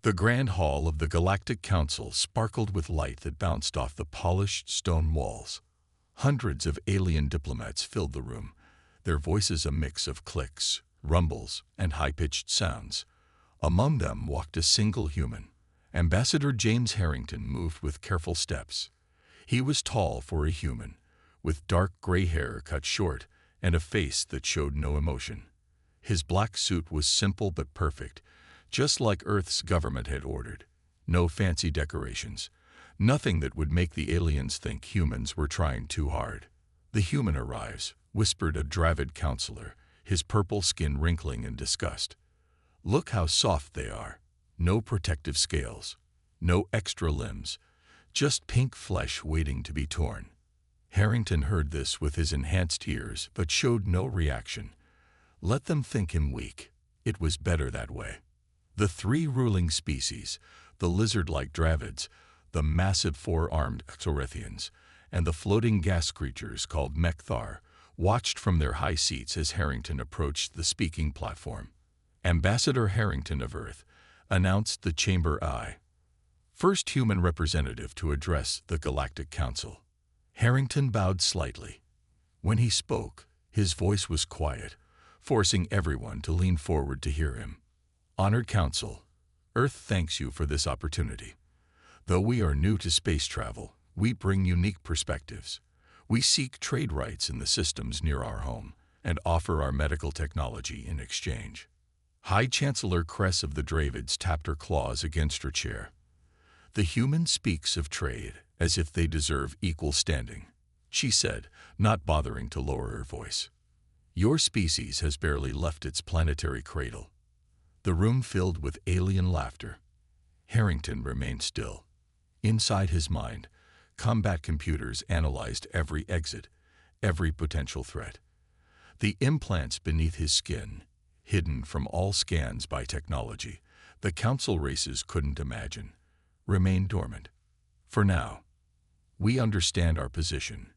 The grand hall of the Galactic Council sparkled with light that bounced off the polished stone walls. Hundreds of alien diplomats filled the room, their voices a mix of clicks, rumbles, and high-pitched sounds. Among them walked a single human. Ambassador James Harrington moved with careful steps. He was tall for a human, with dark gray hair cut short and a face that showed no emotion. His black suit was simple but perfect, just like Earth's government had ordered. No fancy decorations, nothing that would make the aliens think humans were trying too hard. "The human arrives," whispered a Dravid counselor, his purple skin wrinkling in disgust. "Look how soft they are. No protective scales, no extra limbs, just pink flesh waiting to be torn." Harrington heard this with his enhanced ears but showed no reaction. Let them think him weak. It was better that way. The three ruling species, the lizard-like Dravids, the massive four-armed Exorethians, and the floating gas creatures called Mechthar, watched from their high seats as Harrington approached the speaking platform. Ambassador Harrington of Earth announced the Chamber I, first human representative to address the Galactic Council. Harrington bowed slightly. When he spoke, his voice was quiet, forcing everyone to lean forward to hear him. "Honored Council, Earth thanks you for this opportunity. Though we are new to space travel, we bring unique perspectives. We seek trade rights in the systems near our home and offer our medical technology in exchange." High Chancellor Kress of the Dravids tapped her claws against her chair. "The human speaks of trade as if they deserve equal standing," she said, not bothering to lower her voice. "Your species has barely left its planetary cradle." The room filled with alien laughter. Harrington remained still. Inside his mind, combat computers analyzed every exit, every potential threat. The implants beneath his skin, hidden from all scans by technology the Council races couldn't imagine, remained dormant. "For now, we understand our position,"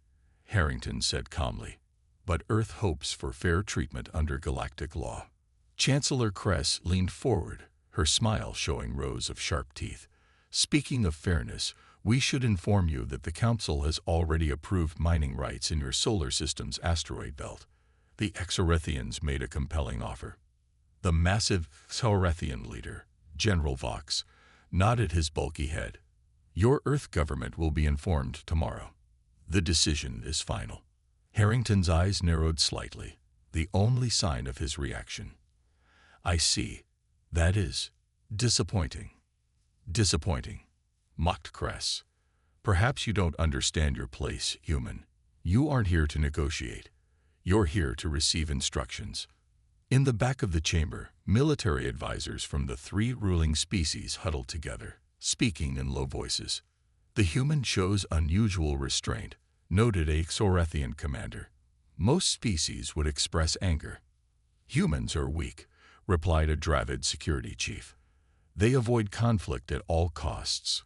Harrington said calmly, "but Earth hopes for fair treatment under galactic law." Chancellor Kress leaned forward, her smile showing rows of sharp teeth. "Speaking of fairness, we should inform you that the Council has already approved mining rights in your solar system's asteroid belt." The Exorethians made a compelling offer. The massive Exorethian leader, General Vox, nodded his bulky head. "Your Earth government will be informed tomorrow. The decision is final." Harrington's eyes narrowed slightly, the only sign of his reaction. "I see. That is disappointing." "Disappointing," mocked Kress. "Perhaps you don't understand your place, human. You aren't here to negotiate. You're here to receive instructions." In the back of the chamber, military advisors from the three ruling species huddled together, speaking in low voices. "The human shows unusual restraint," noted a Exorethian commander. "Most species would express anger." "Humans are weak," replied a Dravid security chief. "They avoid conflict at all costs.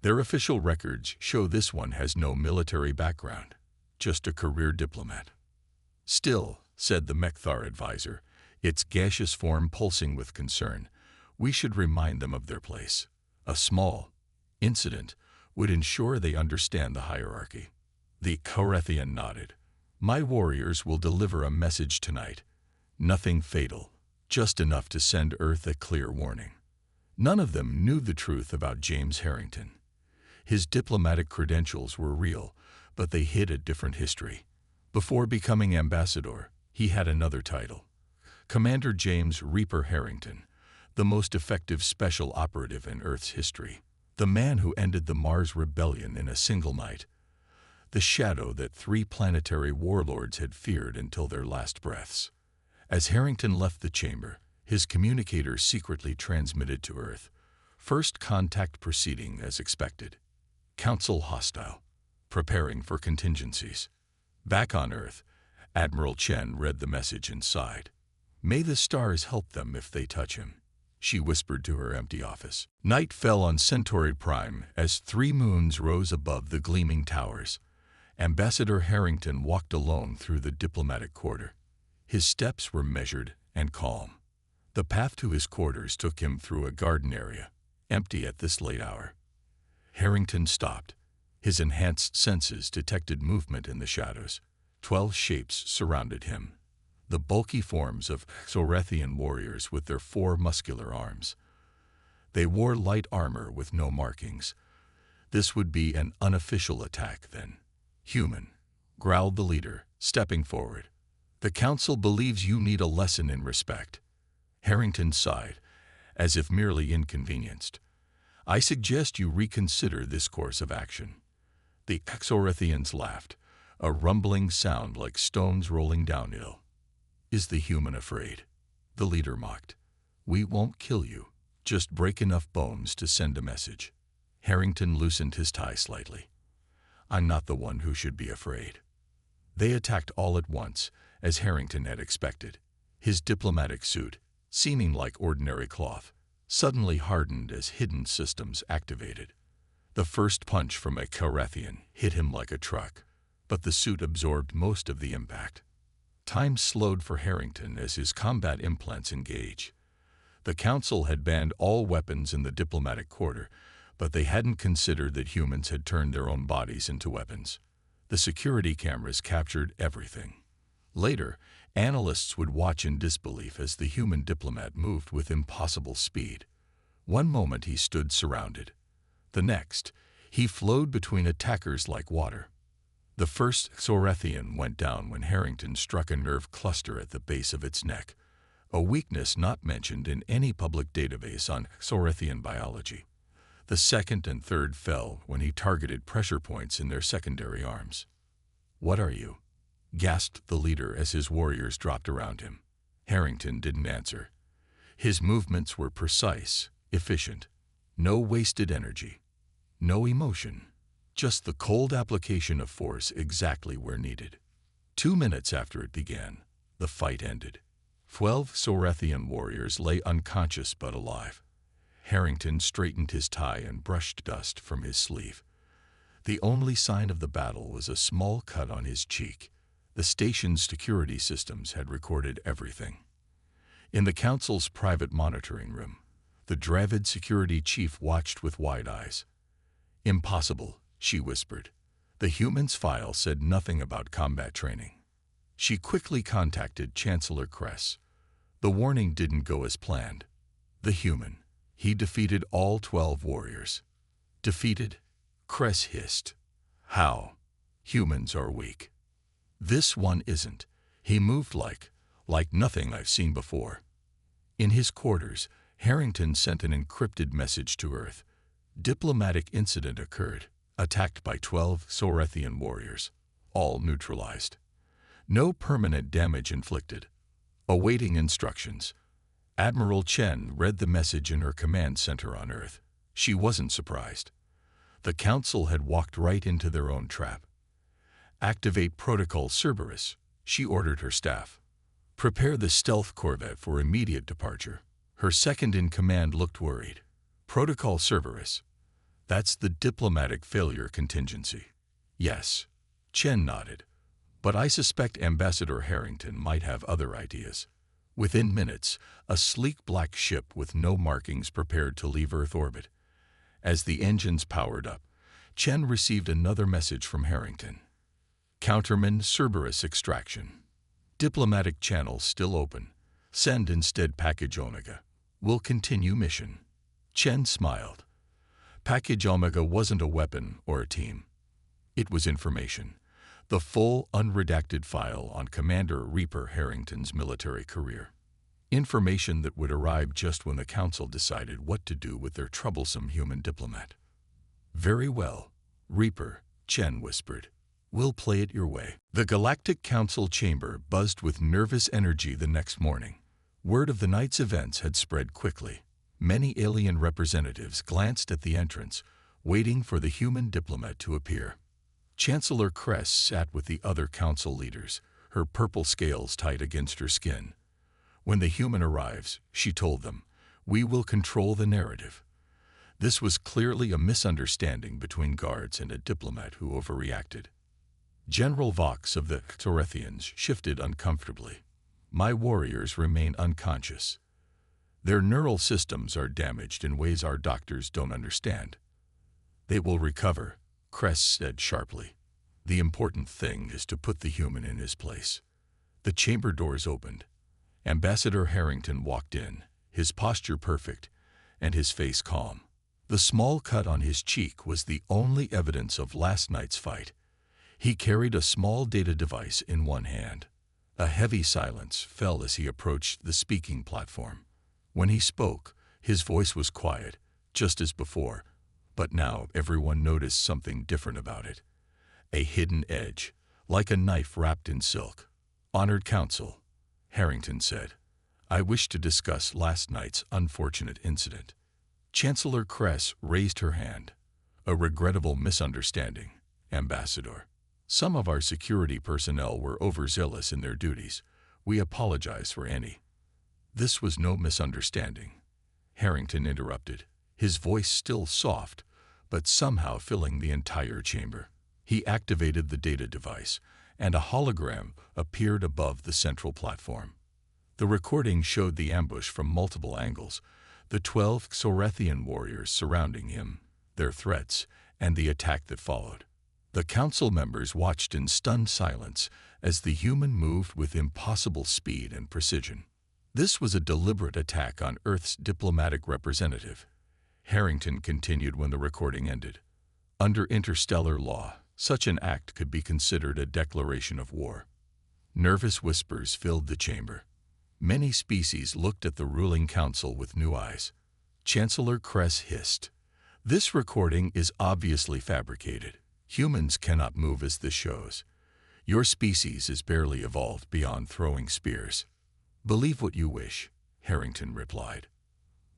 Their official records show this one has no military background, just a career diplomat." "Still," said the Mechthar advisor, its gaseous form pulsing with concern, "we should remind them of their place. A small incident would ensure they understand the hierarchy." The Korethian nodded. "My warriors will deliver a message tonight. Nothing fatal, just enough to send Earth a clear warning." None of them knew the truth about James Harrington. His diplomatic credentials were real, but they hid a different history. Before becoming ambassador, he had another title. Commander James Reaper Harrington, the most effective special operative in Earth's history. The man who ended the Mars Rebellion in a single night. The shadow that three planetary warlords had feared until their last breaths. As Harrington left the chamber, his communicator secretly transmitted to Earth. First contact proceeding as expected. Council hostile. Preparing for contingencies. Back on Earth, Admiral Chen read the message and sighed. "May the stars help them if they touch him," she whispered to her empty office. Night fell on Centauri Prime as three moons rose above the gleaming towers. Ambassador Harrington walked alone through the diplomatic quarter. His steps were measured and calm. The path to his quarters took him through a garden area. Empty at this late hour. Harrington stopped. His enhanced senses detected movement in the shadows. 12 shapes surrounded him. The bulky forms of Xorethian warriors with their 4 muscular arms. They wore light armor with no markings. This would be an unofficial attack, then. Human, growled the leader, stepping forward. The council believes you need a lesson in respect. Harrington sighed, as if merely inconvenienced. I suggest you reconsider this course of action. The Xorethians laughed, a rumbling sound like stones rolling downhill. Is the human afraid? The leader mocked. We won't kill you, just break enough bones to send a message. Harrington loosened his tie slightly. I'm not the one who should be afraid. They attacked all at once, as Harrington had expected. His diplomatic suit, seeming like ordinary cloth, suddenly hardened as hidden systems activated. The first punch from a Xorethian hit him like a truck, but the suit absorbed most of the impact. Time slowed for Harrington as his combat implants engaged. The Council had banned all weapons in the diplomatic quarter, but they hadn't considered that humans had turned their own bodies into weapons. The security cameras captured everything. Later, analysts would watch in disbelief as the human diplomat moved with impossible speed. One moment he stood surrounded. The next, he flowed between attackers like water. The first Xorethian went down when Harrington struck a nerve cluster at the base of its neck, a weakness not mentioned in any public database on Xorethian biology. The second and third fell when he targeted pressure points in their secondary arms. What are you? Gasped the leader as his warriors dropped around him. Harrington didn't answer. His movements were precise, efficient. No wasted energy. No emotion. Just the cold application of force exactly where needed. 2 minutes after it began, the fight ended. 12 Xorethian warriors lay unconscious but alive. Harrington straightened his tie and brushed dust from his sleeve. The only sign of the battle was a small cut on his cheek. The station's security systems had recorded everything. In the Council's private monitoring room, the Dravid security chief watched with wide eyes. Impossible, she whispered. The human's file said nothing about combat training. She quickly contacted Chancellor Kress. The warning didn't go as planned. The human. He defeated all 12 warriors. Defeated? Kress hissed. How? Humans are weak. This one isn't. He moved like nothing I've seen before. In his quarters, Harrington sent an encrypted message to Earth. Diplomatic incident occurred, attacked by 12 Xorethian warriors, all neutralized. No permanent damage inflicted. Awaiting instructions. Admiral Chen read the message in her command center on Earth. She wasn't surprised. The Council had walked right into their own trap. Activate Protocol Cerberus, she ordered her staff. Prepare the stealth corvette for immediate departure. Her second-in-command looked worried. Protocol Cerberus. That's the diplomatic failure contingency. Yes. Chen nodded. But I suspect Ambassador Harrington might have other ideas. Within minutes, a sleek black ship with no markings prepared to leave Earth orbit. As the engines powered up, Chen received another message from Harrington. Counterman Cerberus extraction. Diplomatic channels still open. Send instead Package Omega. We'll continue mission. Chen smiled. Package Omega wasn't a weapon or a team. It was information. The full, unredacted file on Commander Reaper Harrington's military career. Information that would arrive just when the Council decided what to do with their troublesome human diplomat. Very well, Reaper, Chen whispered. We'll play it your way. The Galactic Council chamber buzzed with nervous energy the next morning. Word of the night's events had spread quickly. Many alien representatives glanced at the entrance, waiting for the human diplomat to appear. Chancellor Kress sat with the other council leaders, her purple scales tight against her skin. When the human arrives, she told them, we will control the narrative. This was clearly a misunderstanding between guards and a diplomat who overreacted. General Vox of the Xorethians shifted uncomfortably. My warriors remain unconscious. Their neural systems are damaged in ways our doctors don't understand. They will recover, Kress said sharply. The important thing is to put the human in his place. The chamber doors opened. Ambassador Harrington walked in, his posture perfect, and his face calm. The small cut on his cheek was the only evidence of last night's fight. He carried a small data device in one hand. A heavy silence fell as he approached the speaking platform. When he spoke, his voice was quiet, just as before, but now everyone noticed something different about it. A hidden edge, like a knife wrapped in silk. "Honored Council," Harrington said, "I wish to discuss last night's unfortunate incident." Chancellor Kress raised her hand. "A regrettable misunderstanding, Ambassador. Some of our security personnel were overzealous in their duties. We apologize for any." "This was no misunderstanding," Harrington interrupted, his voice still soft, but somehow filling the entire chamber. He activated the data device, and a hologram appeared above the central platform. The recording showed the ambush from multiple angles, the 12 Xorethian warriors surrounding him, their threats, and the attack that followed. The council members watched in stunned silence as the human moved with impossible speed and precision. "This was a deliberate attack on Earth's diplomatic representative," Harrington continued when the recording ended. "Under interstellar law, such an act could be considered a declaration of war." Nervous whispers filled the chamber. Many species looked at the ruling council with new eyes. Chancellor Kress hissed, "This recording is obviously fabricated. Humans cannot move as this shows. Your species is barely evolved beyond throwing spears." "Believe what you wish," Harrington replied.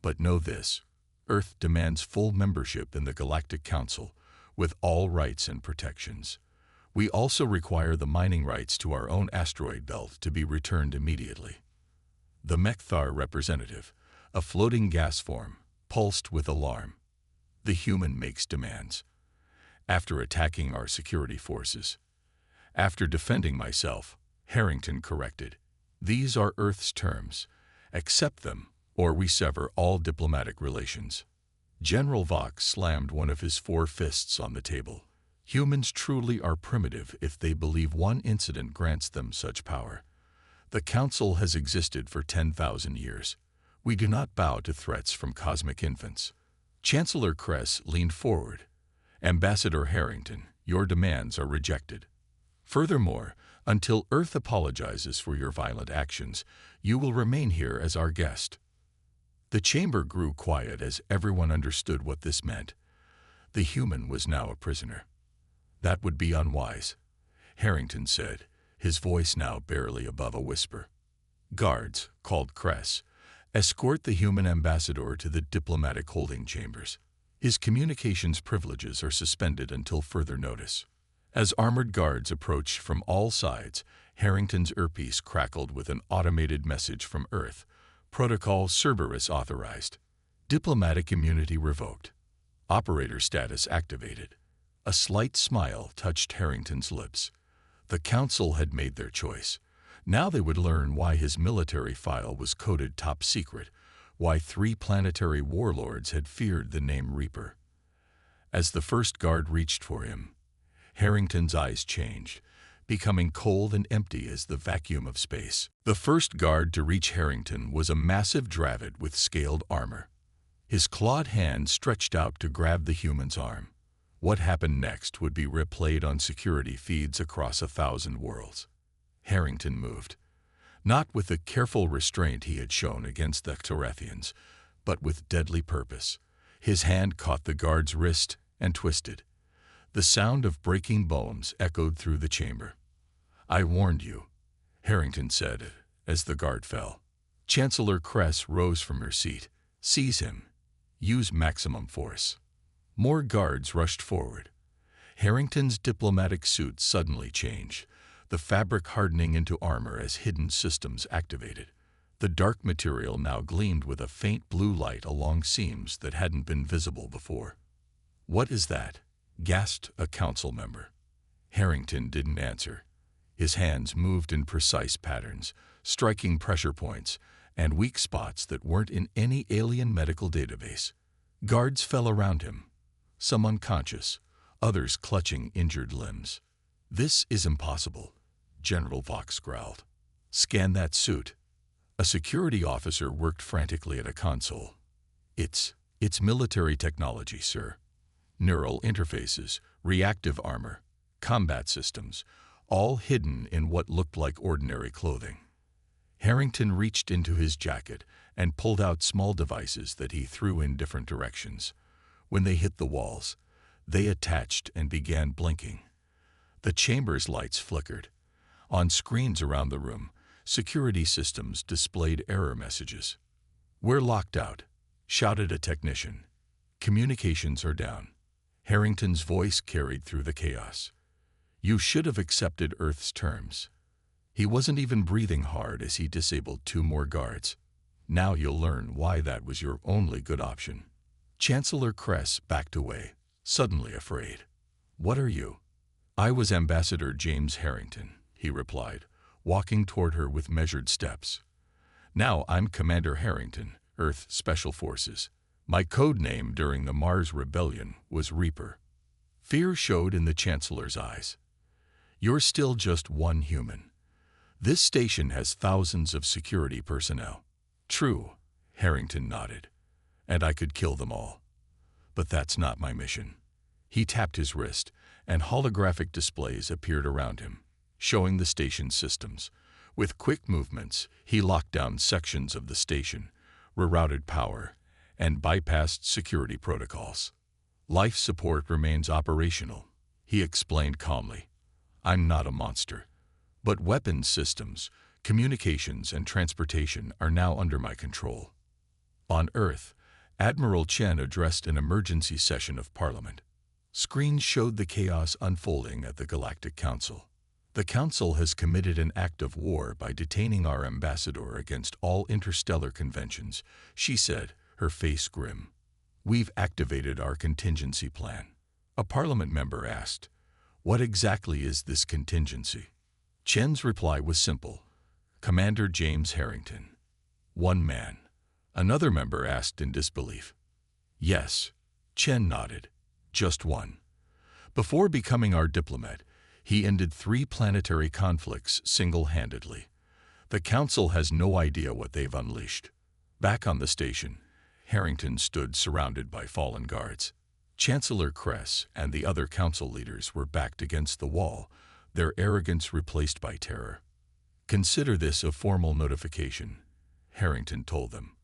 "But know this, Earth demands full membership in the Galactic Council, with all rights and protections. We also require the mining rights to our own asteroid belt to be returned immediately." The Mekthar representative, a floating gas form, pulsed with alarm. "The human makes demands. After attacking our security forces." "After defending myself," Harrington corrected. "These are Earth's terms. Accept them, or we sever all diplomatic relations." General Vox slammed one of his 4 fists on the table. "Humans truly are primitive if they believe one incident grants them such power. The Council has existed for 10,000 years. We do not bow to threats from cosmic infants." Chancellor Kress leaned forward. "Ambassador Harrington, your demands are rejected. Furthermore, until Earth apologizes for your violent actions, you will remain here as our guest." The chamber grew quiet as everyone understood what this meant. The human was now a prisoner. "That would be unwise," Harrington said, his voice now barely above a whisper. "Guards," called Kress, "escort the human ambassador to the diplomatic holding chambers. His communications privileges are suspended until further notice." As armored guards approached from all sides, Harrington's earpiece crackled with an automated message from Earth. "Protocol Cerberus authorized. Diplomatic immunity revoked. Operator status activated." A slight smile touched Harrington's lips. The Council had made their choice. Now they would learn why his military file was coded top secret, why 3 planetary warlords had feared the name Reaper. As the first guard reached for him, Harrington's eyes changed, becoming cold and empty as the vacuum of space. The first guard to reach Harrington was a massive Dravid with scaled armor. His clawed hand stretched out to grab the human's arm. What happened next would be replayed on security feeds across 1,000 worlds. Harrington moved, not with the careful restraint he had shown against the Xorethians, but with deadly purpose. His hand caught the guard's wrist and twisted. The sound of breaking bones echoed through the chamber. "I warned you," Harrington said as the guard fell. Chancellor Kress rose from her seat. "Seize him. Use maximum force." More guards rushed forward. Harrington's diplomatic suit suddenly changed, the fabric hardening into armor as hidden systems activated. The dark material now gleamed with a faint blue light along seams that hadn't been visible before. "What is that?" gasped a council member. Harrington didn't answer. His hands moved in precise patterns, striking pressure points, and weak spots that weren't in any alien medical database. Guards fell around him, some unconscious, others clutching injured limbs. "This is impossible," General Vox growled. "Scan that suit." A security officer worked frantically at a console. It's military technology, sir. Neural interfaces, reactive armor, combat systems, all hidden in what looked like ordinary clothing. Harrington reached into his jacket and pulled out small devices that he threw in different directions. When they hit the walls, they attached and began blinking. The chamber's lights flickered. On screens around the room, security systems displayed error messages. "We're locked out," shouted a technician. "Communications are down." Harrington's voice carried through the chaos. "You should have accepted Earth's terms." He wasn't even breathing hard as he disabled 2 more guards. "Now you'll learn why that was your only good option." Chancellor Kress backed away, suddenly afraid. "What are you?" "I was Ambassador James Harrington," he replied, walking toward her with measured steps. "Now I'm Commander Harrington, Earth Special Forces. My code name during the Mars Rebellion was Reaper." Fear showed in the Chancellor's eyes. "You're still just one human. This station has thousands of security personnel." "True," Harrington nodded, "and I could kill them all. But that's not my mission." He tapped his wrist, and holographic displays appeared around him, showing the station's systems. With quick movements, he locked down sections of the station, rerouted power, and bypassed security protocols. "Life support remains operational," he explained calmly. "I'm not a monster. But weapons systems, communications, and transportation are now under my control." On Earth, Admiral Chen addressed an emergency session of Parliament. Screens showed the chaos unfolding at the Galactic Council. "The Council has committed an act of war by detaining our ambassador against all interstellar conventions," she said, her face grim. "We've activated our contingency plan." A Parliament member asked, "What exactly is this contingency?" Chen's reply was simple: "Commander James Harrington." "One man?" Another member asked in disbelief. "Yes," Chen nodded, "just one. Before becoming our diplomat, he ended 3 planetary conflicts single-handedly. The Council has no idea what they've unleashed." Back on the station, Harrington stood surrounded by fallen guards. Chancellor Kress and the other Council leaders were backed against the wall, their arrogance replaced by terror. "Consider this a formal notification," Harrington told them.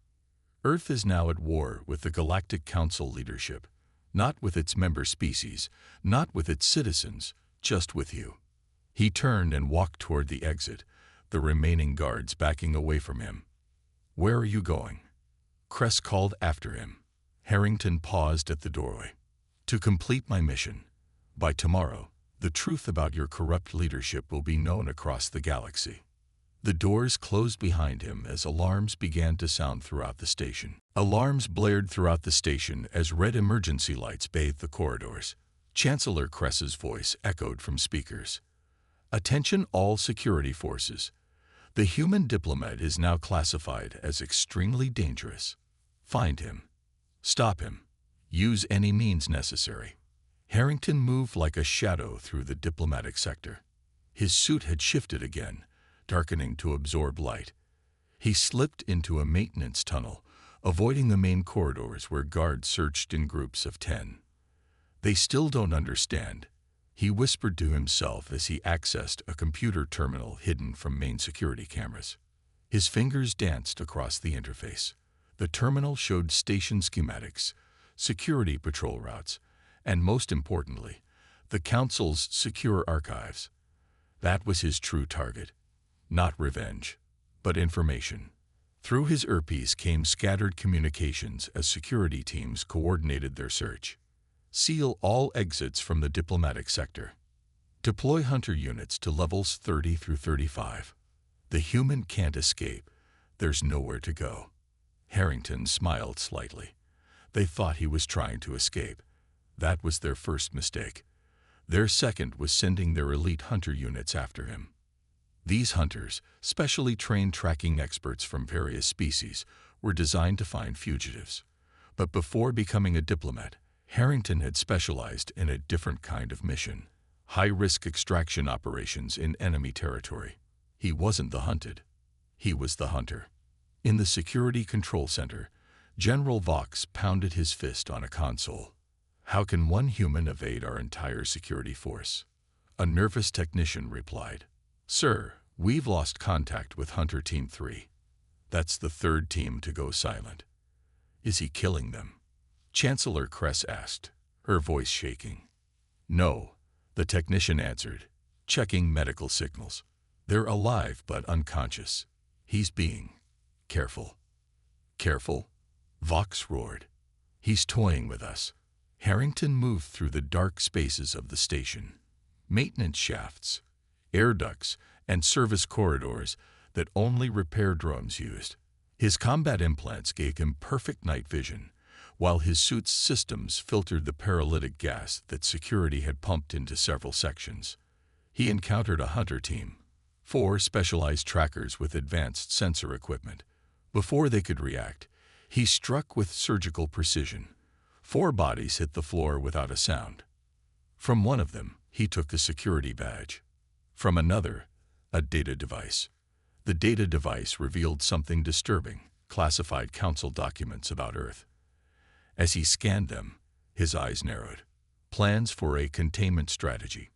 "Earth is now at war with the Galactic Council leadership, not with its member species, not with its citizens, just with you." He turned and walked toward the exit, the remaining guards backing away from him. "Where are you going?" Kress called after him. Harrington paused at the doorway. "To complete my mission. By tomorrow, the truth about your corrupt leadership will be known across the galaxy." The doors closed behind him as alarms began to sound throughout the station. Alarms blared throughout the station as red emergency lights bathed the corridors. Chancellor Kress's voice echoed from speakers. "Attention all security forces. The human diplomat is now classified as extremely dangerous. Find him. Stop him. Use any means necessary." Harrington moved like a shadow through the diplomatic sector. His suit had shifted again, darkening to absorb light. He slipped into a maintenance tunnel, avoiding the main corridors where guards searched in groups of 10. "They still don't understand," he whispered to himself as he accessed a computer terminal hidden from main security cameras. His fingers danced across the interface. The terminal showed station schematics, security patrol routes, and most importantly, the Council's secure archives. That was his true target. Not revenge, but information. Through his earpiece came scattered communications as security teams coordinated their search. "Seal all exits from the diplomatic sector. Deploy hunter units to levels 30 through 35. The human can't escape. There's nowhere to go." Harrington smiled slightly. They thought he was trying to escape. That was their first mistake. Their second was sending their elite hunter units after him. These hunters, specially trained tracking experts from various species, were designed to find fugitives. But before becoming a diplomat, Harrington had specialized in a different kind of mission: high-risk extraction operations in enemy territory. He wasn't the hunted. He was the hunter. In the Security Control Center, General Vox pounded his fist on a console. "How can one human evade our entire security force?" A nervous technician replied, "Sir, we've lost contact with Hunter Team 3. That's the third team to go silent." "Is he killing them?" Chancellor Kress asked, her voice shaking. "No," the technician answered, checking medical signals. "They're alive but unconscious. He's being careful." "Careful?" Vox roared. "He's toying with us." Harrington moved through the dark spaces of the station. Maintenance shafts, air ducts, and service corridors that only repair drones used. His combat implants gave him perfect night vision, while his suit's systems filtered the paralytic gas that security had pumped into several sections. He encountered a hunter team, 4 specialized trackers with advanced sensor equipment. Before they could react, he struck with surgical precision. 4 bodies hit the floor without a sound. From one of them, he took a security badge. From another, a data device. The data device revealed something disturbing: classified council documents about Earth. As he scanned them, his eyes narrowed. Plans for a containment strategy,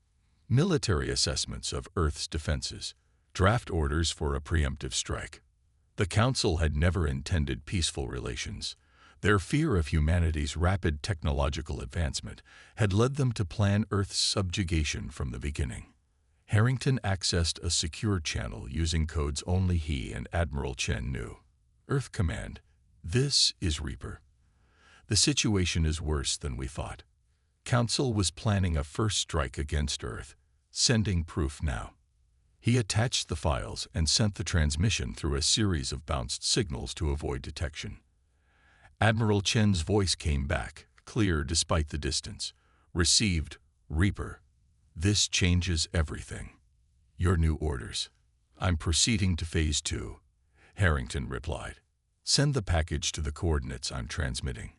military assessments of Earth's defenses, draft orders for a preemptive strike. The Council had never intended peaceful relations. Their fear of humanity's rapid technological advancement had led them to plan Earth's subjugation from the beginning. Harrington accessed a secure channel using codes only he and Admiral Chen knew. "Earth Command, this is Reaper. The situation is worse than we thought. Council was planning a first strike against Earth, sending proof now." He attached the files and sent the transmission through a series of bounced signals to avoid detection. Admiral Chen's voice came back, clear despite the distance. "Received, Reaper. This changes everything. Your new orders." "I'm proceeding to Phase 2, Harrington replied. "Send the package to the coordinates I'm transmitting.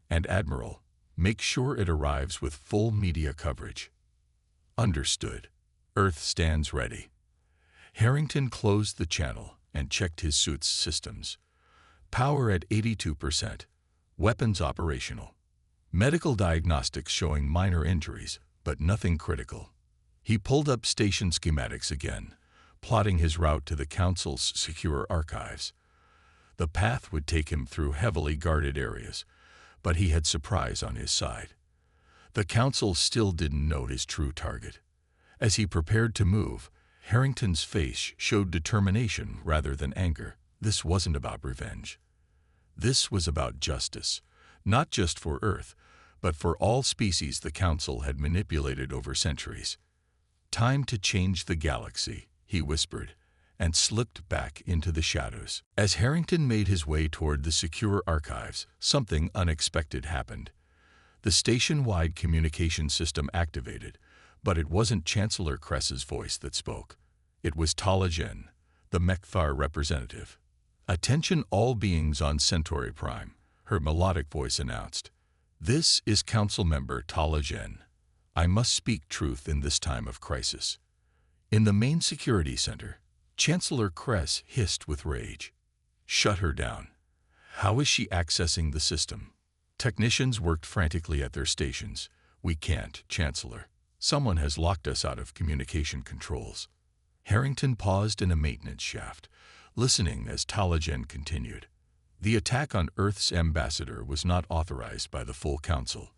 And Admiral, make sure it arrives with full media coverage." "Understood. Earth stands ready." Harrington closed the channel and checked his suit's systems. Power at 82%. Weapons operational. Medical diagnostics showing minor injuries, but nothing critical. He pulled up station schematics again, plotting his route to the Council's secure archives. The path would take him through heavily guarded areas, but he had surprise on his side. The Council still didn't know his true target. As he prepared to move, Harrington's face showed determination rather than anger. This wasn't about revenge. This was about justice, not just for Earth, but for all species the Council had manipulated over centuries. "Time to change the galaxy," he whispered, and slipped back into the shadows. As Harrington made his way toward the secure archives, something unexpected happened. The station-wide communication system activated, but it wasn't Chancellor Kress's voice that spoke. It was Tala Jen, the Mekthar representative. "Attention all beings on Centauri Prime," her melodic voice announced. "This is Council Member Tala Jen. I must speak truth in this time of crisis." In the main security center, Chancellor Kress hissed with rage. "Shut her down. How is she accessing the system?" Technicians worked frantically at their stations. "We can't, Chancellor. Someone has locked us out of communication controls." Harrington paused in a maintenance shaft, listening as Tala Jen continued. The attack on Earth's ambassador was not authorized by the full Council.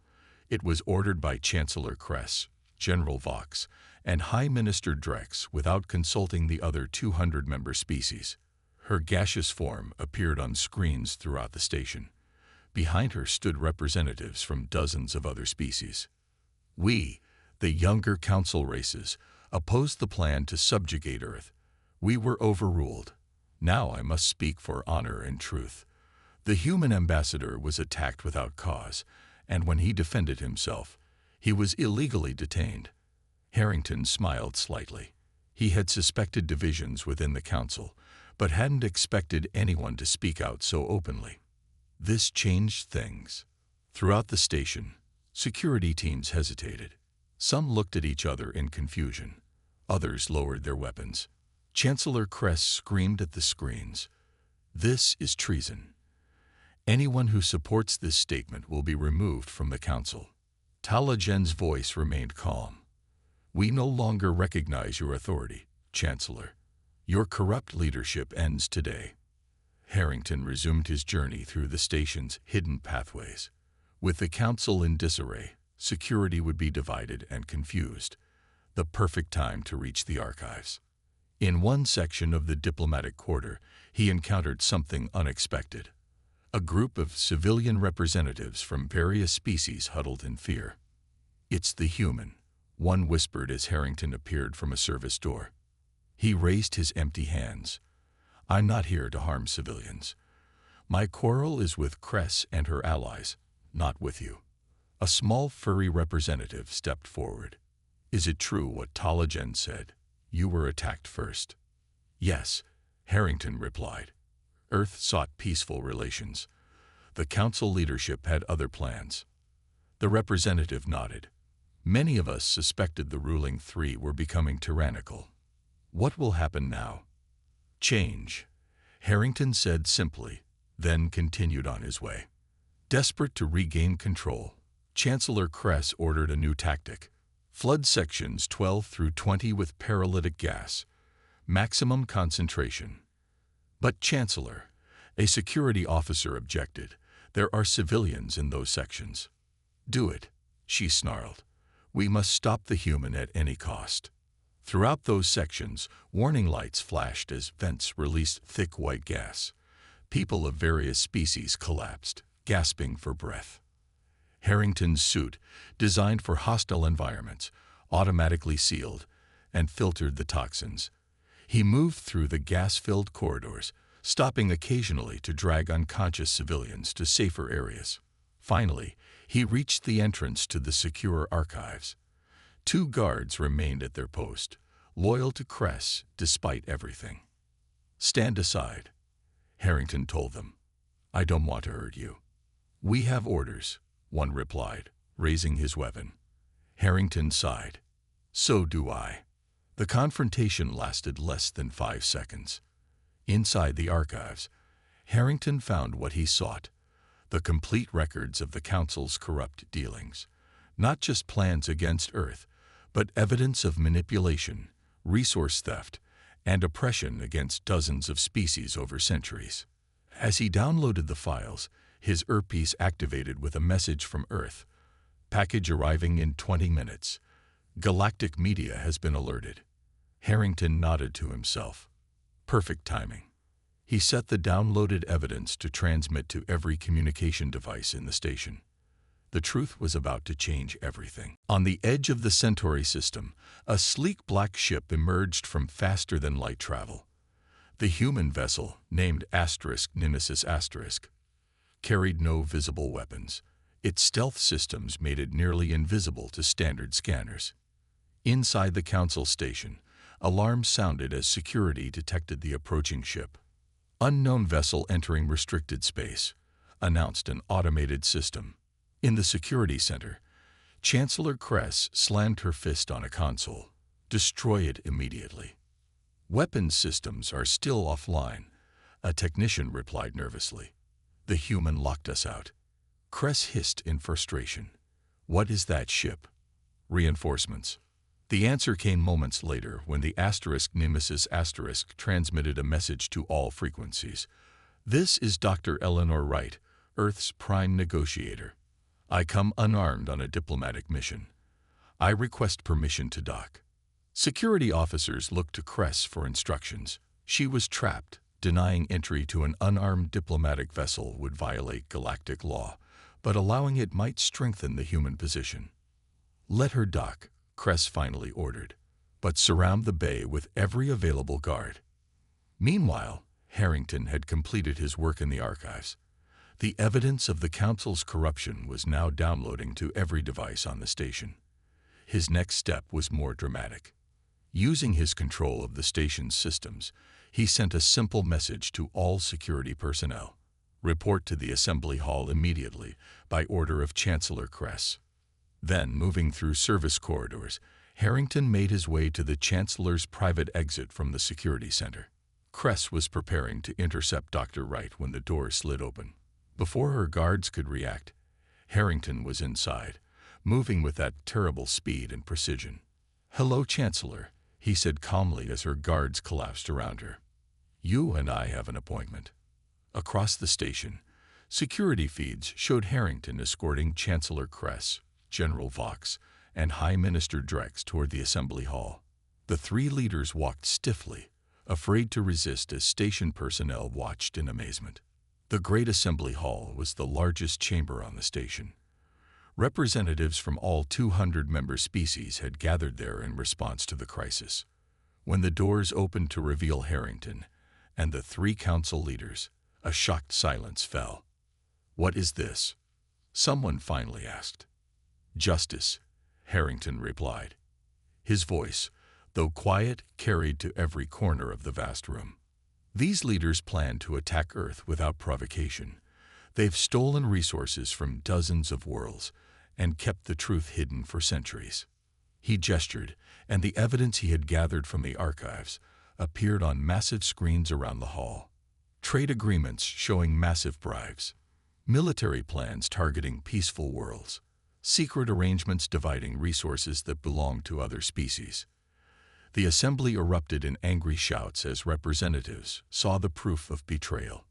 It was ordered by Chancellor Kress, General Vox, and High Minister Drex without consulting the other 200 member species. Her gaseous form appeared on screens throughout the station. Behind her stood representatives from dozens of other species. "We, the younger Council races, opposed the plan to subjugate Earth. We were overruled. Now I must speak for honor and truth. The human ambassador was attacked without cause, and when he defended himself, he was illegally detained." Harrington smiled slightly. He had suspected divisions within the council, but hadn't expected anyone to speak out so openly. This changed things. Throughout the station, security teams hesitated. Some looked at each other in confusion. Others lowered their weapons. Chancellor Kress screamed at the screens, "This is treason. Anyone who supports this statement will be removed from the council." Talagen's voice remained calm. "We no longer recognize your authority, Chancellor. Your corrupt leadership ends today." Harrington resumed his journey through the station's hidden pathways. With the council in disarray, security would be divided and confused. The perfect time to reach the archives. In one section of the diplomatic quarter, he encountered something unexpected. A group of civilian representatives from various species huddled in fear. "It's the human," one whispered as Harrington appeared from a service door. He raised his empty hands. "I'm not here to harm civilians. My quarrel is with Kress and her allies, not with you." A small furry representative stepped forward. "Is it true what Talagen said? You were attacked first." "Yes," Harrington replied. "Earth sought peaceful relations. The council leadership had other plans." The representative nodded. "Many of us suspected the ruling three were becoming tyrannical. What will happen now?" "Change," Harrington said simply, then continued on his way. Desperate to regain control, Chancellor Kress ordered a new tactic. Flood sections 12 through 20 with paralytic gas. Maximum concentration. "But Chancellor," a security officer objected, "there are civilians in those sections." "Do it," she snarled. "We must stop the human at any cost." Throughout those sections, warning lights flashed as vents released thick white gas. People of various species collapsed, gasping for breath. Harrington's suit, designed for hostile environments, automatically sealed and filtered the toxins. He moved through the gas-filled corridors, stopping occasionally to drag unconscious civilians to safer areas. Finally, he reached the entrance to the secure archives. 2 guards remained at their post, loyal to Kress despite everything. "Stand aside," Harrington told them. "I don't want to hurt you." "We have orders," one replied, raising his weapon. Harrington sighed. "So do I." The confrontation lasted less than 5 seconds. Inside the archives, Harrington found what he sought: the complete records of the Council's corrupt dealings. Not just plans against Earth, but evidence of manipulation, resource theft, and oppression against dozens of species over centuries. As he downloaded the files, his earpiece activated with a message from Earth. "Package arriving in 20 minutes. Galactic media has been alerted." Harrington nodded to himself. Perfect timing. He set the downloaded evidence to transmit to every communication device in the station. The truth was about to change everything. On the edge of the Centauri system, a sleek black ship emerged from faster-than-light travel. The human vessel, named Nemesis *, carried no visible weapons. Its stealth systems made it nearly invisible to standard scanners. Inside the Council station, alarms sounded as security detected the approaching ship. "Unknown vessel entering restricted space," announced an automated system. In the security center, Chancellor Kress slammed her fist on a console. "Destroy it immediately." "Weapons systems are still offline," a technician replied nervously. "The human locked us out." Kress hissed in frustration. "What is that ship?" "Reinforcements." The answer came moments later when the Nemesis * transmitted a message to all frequencies. "This is Dr. Eleanor Wright, Earth's prime negotiator. I come unarmed on a diplomatic mission. I request permission to dock." Security officers looked to Kress for instructions. She was trapped. Denying entry to an unarmed diplomatic vessel would violate galactic law, but allowing it might strengthen the human position. "Let her dock," Kress finally ordered, "but surround the bay with every available guard." Meanwhile, Harrington had completed his work in the archives. The evidence of the Council's corruption was now downloading to every device on the station. His next step was more dramatic. Using his control of the station's systems, he sent a simple message to all security personnel. Report to the assembly hall immediately, by order of Chancellor Kress. Then, moving through service corridors, Harrington made his way to the Chancellor's private exit from the security center. Kress was preparing to intercept Dr. Wright when the door slid open. Before her guards could react, Harrington was inside, moving with that terrible speed and precision. "Hello, Chancellor," he said calmly as her guards collapsed around her. "You and I have an appointment." Across the station, security feeds showed Harrington escorting Chancellor Kress, General Vox, and High Minister Drex toward the assembly hall. The three leaders walked stiffly, afraid to resist as station personnel watched in amazement. The Great Assembly Hall was the largest chamber on the station. Representatives from all 200 member species had gathered there in response to the crisis. When the doors opened to reveal Harrington and the three council leaders, a shocked silence fell. "What is this?" someone finally asked. "Justice," Harrington replied. His voice, though quiet, carried to every corner of the vast room. "These leaders plan to attack Earth without provocation. They've stolen resources from dozens of worlds and kept the truth hidden for centuries." He gestured, and the evidence he had gathered from the archives appeared on massive screens around the hall. Trade agreements showing massive bribes, military plans targeting peaceful worlds, secret arrangements dividing resources that belong to other species. The assembly erupted in angry shouts as representatives saw the proof of betrayal.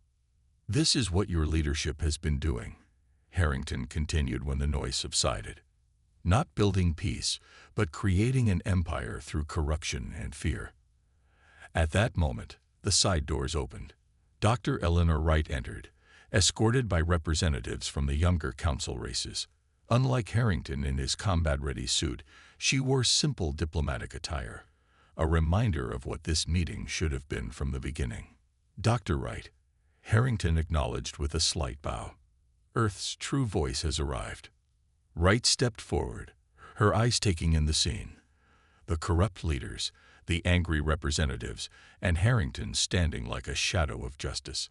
"This is what your leadership has been doing," Harrington continued when the noise subsided. "Not building peace, but creating an empire through corruption and fear." At that moment, the side doors opened. Dr. Eleanor Wright entered, escorted by representatives from the younger council races. Unlike Harrington in his combat-ready suit, she wore simple diplomatic attire, a reminder of what this meeting should have been from the beginning. "Dr. Wright," Harrington acknowledged with a slight bow. "Earth's true voice has arrived." Wright stepped forward, her eyes taking in the scene. The corrupt leaders, the angry representatives, and Harrington standing like a shadow of justice.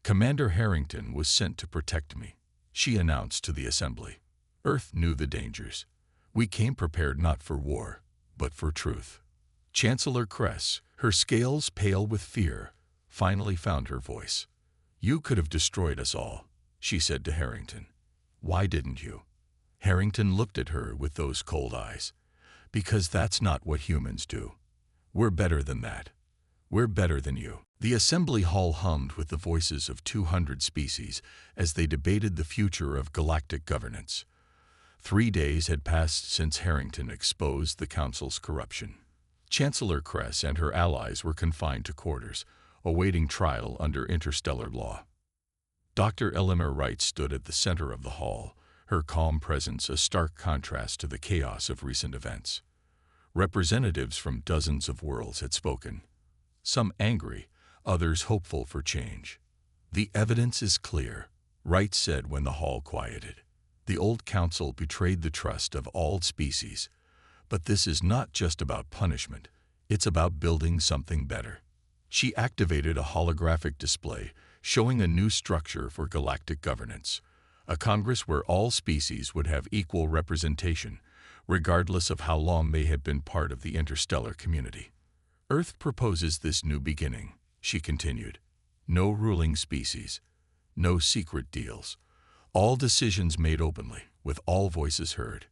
"Commander Harrington was sent to protect me," she announced to the assembly. "Earth knew the dangers. We came prepared not for war, but for truth." Chancellor Kress, her scales pale with fear, finally found her voice. "You could have destroyed us all," she said to Harrington. "Why didn't you?" Harrington looked at her with those cold eyes. "Because that's not what humans do. We're better than that. We're better than you." The assembly hall hummed with the voices of 200 species as they debated the future of galactic governance. 3 days had passed since Harrington exposed the council's corruption. Chancellor Kress and her allies were confined to quarters, awaiting trial under interstellar law. Dr. Eleanor Wright stood at the center of the hall, her calm presence a stark contrast to the chaos of recent events. Representatives from dozens of worlds had spoken, some angry, others hopeful for change. "The evidence is clear," Wright said when the hall quieted. "The old council betrayed the trust of all species. But this is not just about punishment, it's about building something better." She activated a holographic display showing a new structure for galactic governance, a Congress where all species would have equal representation, regardless of how long they had been part of the interstellar community. "Earth proposes this new beginning," she continued. "No ruling species, no secret deals. All decisions made openly, with all voices heard."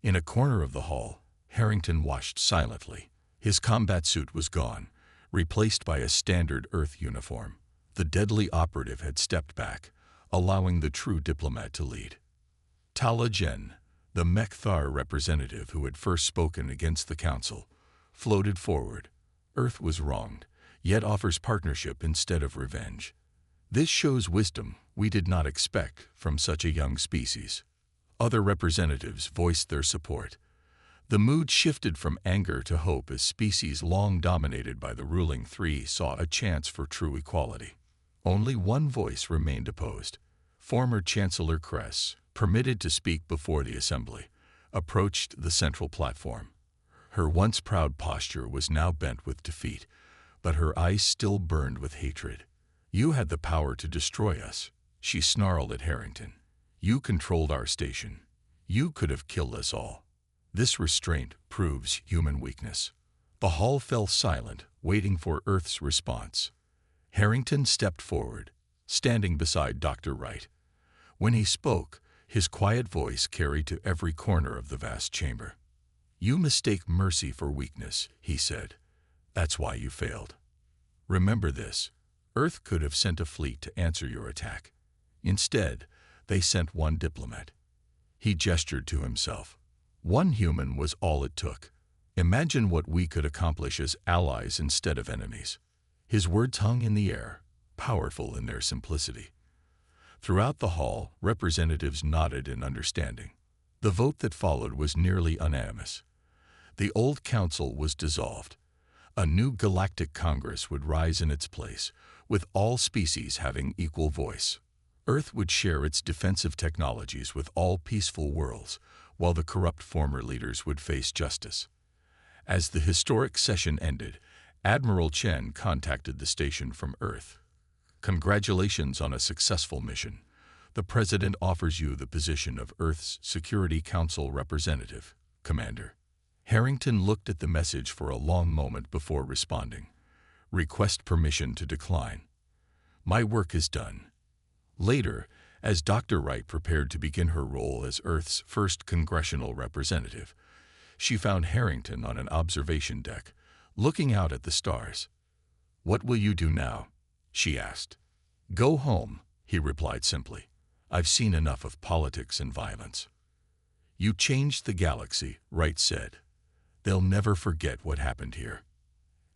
In a corner of the hall, Harrington watched silently. His combat suit was gone, replaced by a standard Earth uniform. The deadly operative had stepped back, allowing the true diplomat to lead. Tala Jen, the Mekthar representative who had first spoken against the council, floated forward. "Earth was wronged, yet offers partnership instead of revenge. This shows wisdom we did not expect from such a young species." Other representatives voiced their support. The mood shifted from anger to hope as species long dominated by the ruling three saw a chance for true equality. Only one voice remained opposed. Former Chancellor Kress, permitted to speak before the assembly, approached the central platform. Her once proud posture was now bent with defeat, but her eyes still burned with hatred. "You had the power to destroy us," she snarled at Harrington. "You controlled our station. You could have killed us all." This restraint proves human weakness. The hall fell silent, waiting for Earth's response. Harrington stepped forward, standing beside Dr. Wright. When he spoke, his quiet voice carried to every corner of the vast chamber. "You mistake mercy for weakness," he said. "That's why you failed. Remember this. Earth could have sent a fleet to answer your attack. Instead, they sent one diplomat." He gestured to himself. "One human was all it took. Imagine what we could accomplish as allies instead of enemies." His words hung in the air, powerful in their simplicity. Throughout the hall, representatives nodded in understanding. The vote that followed was nearly unanimous. The old council was dissolved. A new Galactic Congress would rise in its place, with all species having equal voice. Earth would share its defensive technologies with all peaceful worlds, while the corrupt former leaders would face justice. As the historic session ended, Admiral Chen contacted the station from Earth. "Congratulations on a successful mission. The President offers you the position of Earth's Security Council representative, Commander." Harrington looked at the message for a long moment before responding. "Request permission to decline. My work is done." Later, as Dr. Wright prepared to begin her role as Earth's first congressional representative, she found Harrington on an observation deck, looking out at the stars. "What will you do now?" she asked. "Go home," he replied simply. "I've seen enough of politics and violence." "You changed the galaxy," Wright said. "They'll never forget what happened here."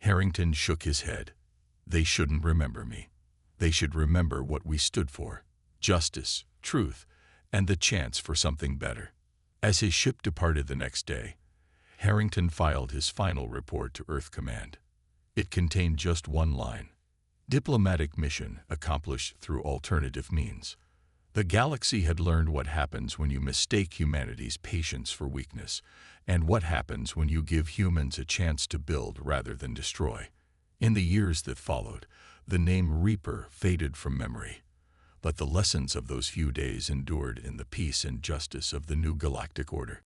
Harrington shook his head. "They shouldn't remember me. They should remember what we stood for: justice, truth, and the chance for something better." As his ship departed the next day, Harrington filed his final report to Earth Command. It contained just one line: "Diplomatic mission accomplished through alternative means." The galaxy had learned what happens when you mistake humanity's patience for weakness, and what happens when you give humans a chance to build rather than destroy. In the years that followed, the name Reaper faded from memory, but the lessons of those few days endured in the peace and justice of the new Galactic Order.